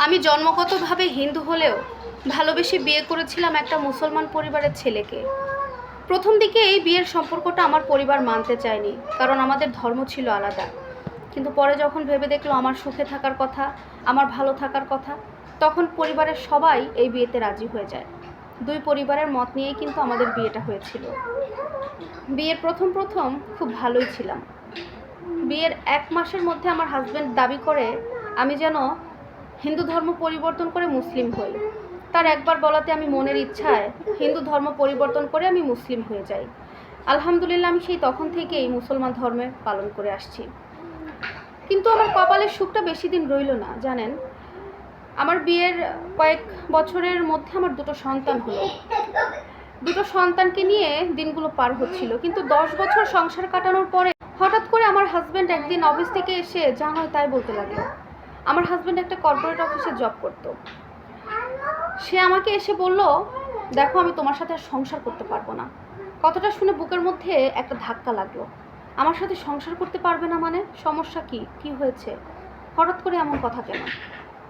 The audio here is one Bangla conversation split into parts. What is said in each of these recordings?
আমি জন্মগতভাবে হিন্দু হলেও ভালোবেসে বিয়ে করেছিলাম একটা মুসলমান পরিবারের ছেলেকে। প্রথম দিকে এই বিয়ের সম্পর্কটা আমার পরিবার মানতে চায়নি, কারণ আমাদের ধর্ম ছিল আলাদা। কিন্তু পরে যখন ভেবে দেখলো আমার সুখে থাকার কথা, আমার ভালো থাকার কথা, তখন পরিবারের সবাই এই বিয়েতে রাজি হয়ে যায়। দুই পরিবারের মত নিয়েই কিন্তু আমাদের বিয়েটা হয়েছিল। বিয়ের প্রথম খুব ভালোই ছিলাম। বিয়ের 1 মাসের মধ্যে আমার হাজব্যান্ড দাবি করে আমি যেন হিন্দু ধর্ম পরিবর্তন করে মুসলিম হই। তার একবার বলাতে আমি মনের ইচ্ছায় হিন্দু ধর্ম পরিবর্তন করে আমি মুসলিম হয়ে যাই। আলহামদুলিল্লাহ, আমি সেই তখন থেকেই মুসলমান ধর্মে পালন করে আসছি। কিন্তু আমার কপালের সুখটা বেশি দিন রইল না, জানেন। আমার বিয়ের কয়েক বছরের মধ্যে আমার 2টো সন্তান হলো। 2টো সন্তানকে নিয়ে দিনগুলো পার হচ্ছিল, কিন্তু 10 বছর সংসার কাটানোর পরে হঠাৎ করে আমার হাজব্যান্ড একদিন অফিস থেকে এসে যা নয় তাই বলতে লাগলো। আমার হাজব্যান্ড একটা কর্পোরেট অফিসে জব করত। সে আমাকে এসে বলল, দেখো, আমি তোমার সাথে আর সংসার করতে পারবো না। কথাটা শুনে বুকের মধ্যে একটা ধাক্কা লাগলো। আমার সাথে সংসার করতে পারবে না মানে? সমস্যা কি হয়েছে? হঠাৎ করে এমন কথা কেন?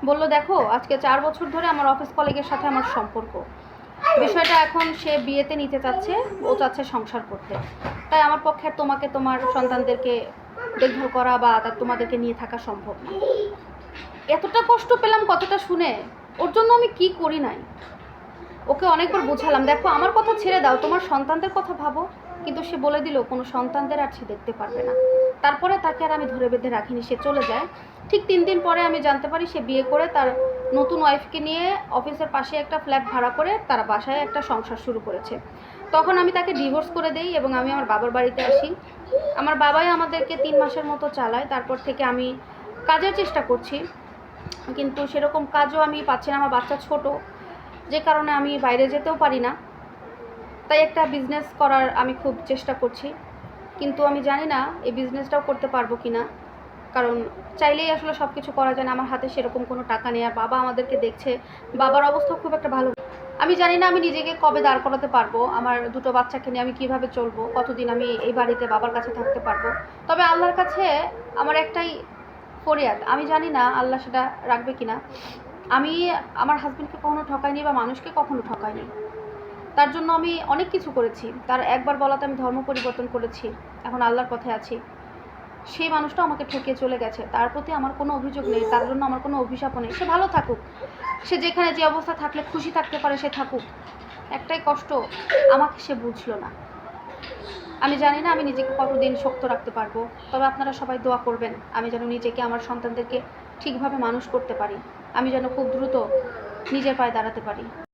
বলল, দেখো, আজকে 4 বছর ধরে আমার অফিস কলিগের সাথে আমার সম্পর্ক। বিষয়টা এখন সে বিয়েতে নিতে চাচ্ছে, ও চাচ্ছে সংসার করতে। তাই আমার পক্ষে আর তোমাকে তোমার সন্তানদেরকে দেখভাল করা বা তোমাদেরকে নিয়ে থাকা সম্ভব না। এতটা কষ্ট পেলাম কথাটা শুনে। ওর জন্য আমি কি করি নাই। ওকে অনেকবার বোঝালাম, দেখো, আমার কথা ছেড়ে দাও, তোমার সন্তানদের কথা ভাবো। কিন্তু সে বলে দিল কোনো সন্তানদের আর সে দেখতে পারবে না। তারপরে তাকে আর আমি ধরে বেঁধে রাখিনি, সে চলে যায়। ঠিক 3 দিন পরে আমি জানতে পারি সে বিয়ে করে তার নতুন ওয়াইফকে নিয়ে অফিসের পাশে একটা ফ্ল্যাট ভাড়া করে তার বাসায় একটা সংসার শুরু করেছে। তখন আমি তাকে ডিভোর্স করে দেই এবং আমি আমার বাবার বাড়িতে আসি। আমার বাবাই আমাদেরকে 3 মাসের মতো চালায়। তারপর থেকে আমি কাজের চেষ্টা করছি, কিন্তু সেরকম কাজও আমি পাচ্ছি না। আমার বাচ্চা ছোট, যে কারণে আমি বাইরে যেতেও পারি না। তাই একটা বিজনেস করার আমি খুব চেষ্টা করছি, কিন্তু আমি জানি না এই বিজনেসটাও করতে পারবো কি না। কারণ চাইলেই আসলে সব কিছু করা যায় না। আমার হাতে সেরকম কোনো টাকা নেই, আর বাবা আমাদেরকে দেখছে। বাবার অবস্থা খুব একটা ভালো। আমি জানি না আমি নিজেকে কবে দাঁড় করাতে পারবো। আমার 2টো বাচ্চাকে নিয়ে আমি কিভাবে চলবো, কতদিন আমি এই বাড়িতে বাবার কাছে থাকতে পারবো। তবে আল্লাহর কাছে আমার একটাই ফরিয়াদ, আমি জানি না আল্লাহ সেটা রাখবে কিনা। আমি আমার হাজব্যান্ডকে কখনো ঠকাইনি বা মানুষকে কখনো ঠকাইনি। তার জন্য আমি অনেক কিছু করেছি। তার একবার বলাতে আমি ধর্ম পরিবর্তন করেছি, এখন আল্লাহর পথে আছি। সেই মানুষটা আমাকে ঠকিয়ে চলে গেছে। তার প্রতি আমার কোনো অভিযোগ নেই, তার জন্য আমার কোনো অভিশাপও নেই। সে ভালো থাকুক, সে যেখানে যে অবস্থা থাকলে খুশি থাকতে পারে সে থাকুক। একটাই কষ্ট, আমাকে সে বুঝলো না। আমি জানি না আমি নিজেকে কতদিন শক্ত রাখতে পারবো। তবে আপনারা সবাই দোয়া করবেন আমি যেন নিজেকে, আমার সন্তানদেরকে ঠিকভাবে মানুষ করতে পারি। আমি যেন খুব দ্রুত নিজের পায়ে দাঁড়াতে পারি।